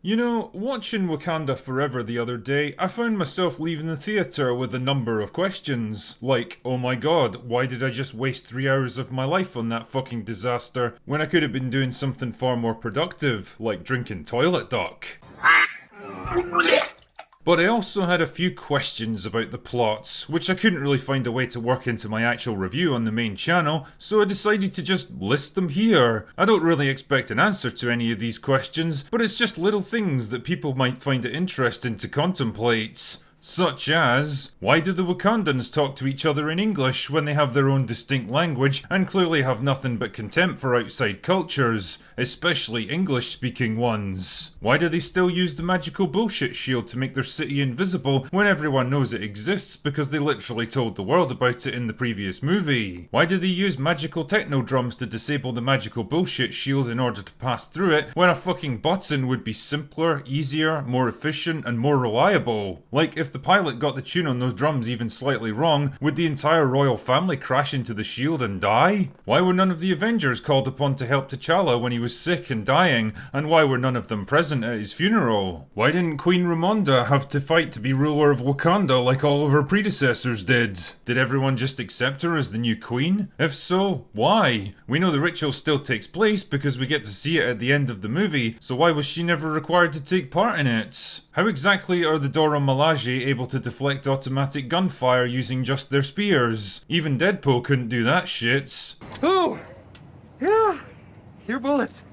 You know, watching Wakanda Forever the other day, I found myself leaving the theatre with a number of questions. Like, oh my god, why did I just waste 3 hours of my life on that fucking disaster when I could have been doing something far more productive, like drinking toilet duck? But I also had a few questions about the plots, which I couldn't really find a way to work into my actual review on the main channel, so I decided to just list them here. I don't really expect an answer to any of these questions, but it's just little things that people might find it interesting to contemplate. Such as, why do the Wakandans talk to each other in English when they have their own distinct language and clearly have nothing but contempt for outside cultures, especially English-speaking ones? Why do they still use the magical bullshit shield to make their city invisible when everyone knows it exists because they literally told the world about it in the previous movie? Why do they use magical techno drums to disable the magical bullshit shield in order to pass through it when a fucking button would be simpler, easier, more efficient, and more reliable? Like, if the pilot got the tune on those drums even slightly wrong, would the entire royal family crash into the shield and die? Why were none of the Avengers called upon to help T'Challa when he was sick and dying, and why were none of them present at his funeral? Why didn't Queen Ramonda have to fight to be ruler of Wakanda like all of her predecessors did? Did everyone just accept her as the new queen? If so, why? We know the ritual still takes place because we get to see it at the end of the movie, so why was she never required to take part in it? How exactly are the Dora Milaje able to deflect automatic gunfire using just their spears? Even Deadpool couldn't do that shit. Ooh! Yeah! Your bullets.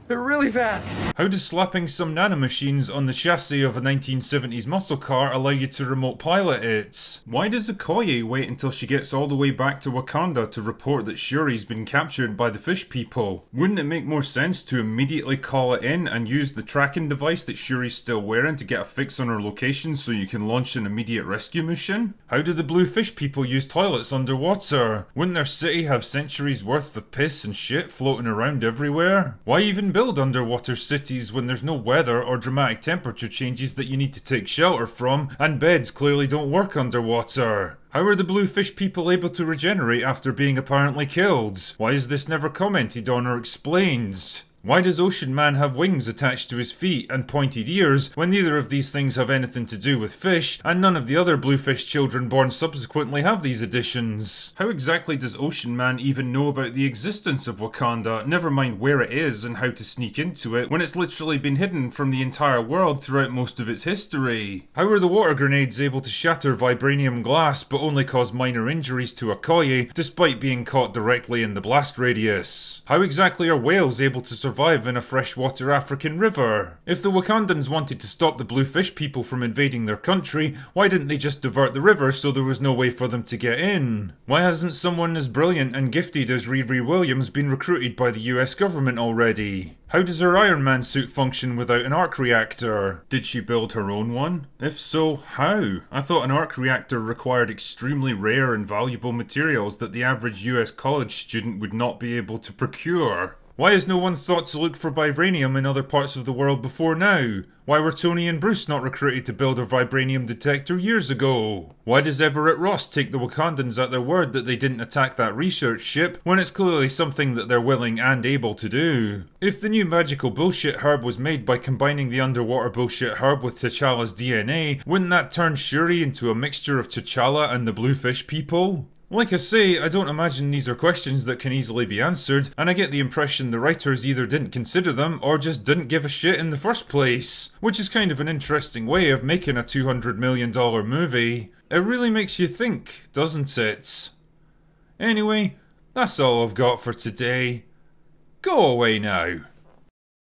They're really fast. How does slapping some nanomachines on the chassis of a 1970s muscle car allow you to remote pilot it? Why does Okoye wait until she gets all the way back to Wakanda to report that Shuri's been captured by the fish people? Wouldn't it make more sense to immediately call it in and use the tracking device that Shuri's still wearing to get a fix on her location so you can launch an immediate rescue mission? How do the blue fish people use toilets underwater? Wouldn't their city have centuries worth of piss and shit floating around everywhere? Why even build underwater cities when there's no weather or dramatic temperature changes that you need to take shelter from, and beds clearly don't work underwater? How are the blue fish people able to regenerate after being apparently killed? Why is this never commented on or explained? Why does Ocean Man have wings attached to his feet and pointed ears when neither of these things have anything to do with fish, and none of the other bluefish children born subsequently have these additions? How exactly does Ocean Man even know about the existence of Wakanda, never mind where it is and how to sneak into it, when it's literally been hidden from the entire world throughout most of its history? How are the water grenades able to shatter vibranium glass but only cause minor injuries to Okoye, despite being caught directly in the blast radius? How exactly are whales able to survive in a freshwater African river? If the Wakandans wanted to stop the blue fish people from invading their country, why didn't they just divert the river so there was no way for them to get in? Why hasn't someone as brilliant and gifted as Riri Williams been recruited by the US government already? How does her Iron Man suit function without an arc reactor? Did she build her own one? If so, how? I thought an arc reactor required extremely rare and valuable materials that the average US college student would not be able to procure. Why has no one thought to look for vibranium in other parts of the world before now? Why were Tony and Bruce not recruited to build a vibranium detector years ago? Why does Everett Ross take the Wakandans at their word that they didn't attack that research ship when it's clearly something that they're willing and able to do? If the new magical bullshit herb was made by combining the underwater bullshit herb with T'Challa's DNA, wouldn't that turn Shuri into a mixture of T'Challa and the bluefish people? Like I say, I don't imagine these are questions that can easily be answered, and I get the impression the writers either didn't consider them or just didn't give a shit in the first place. Which is kind of an interesting way of making a $200 million movie. It really makes you think, doesn't it? Anyway, that's all I've got for today. Go away now.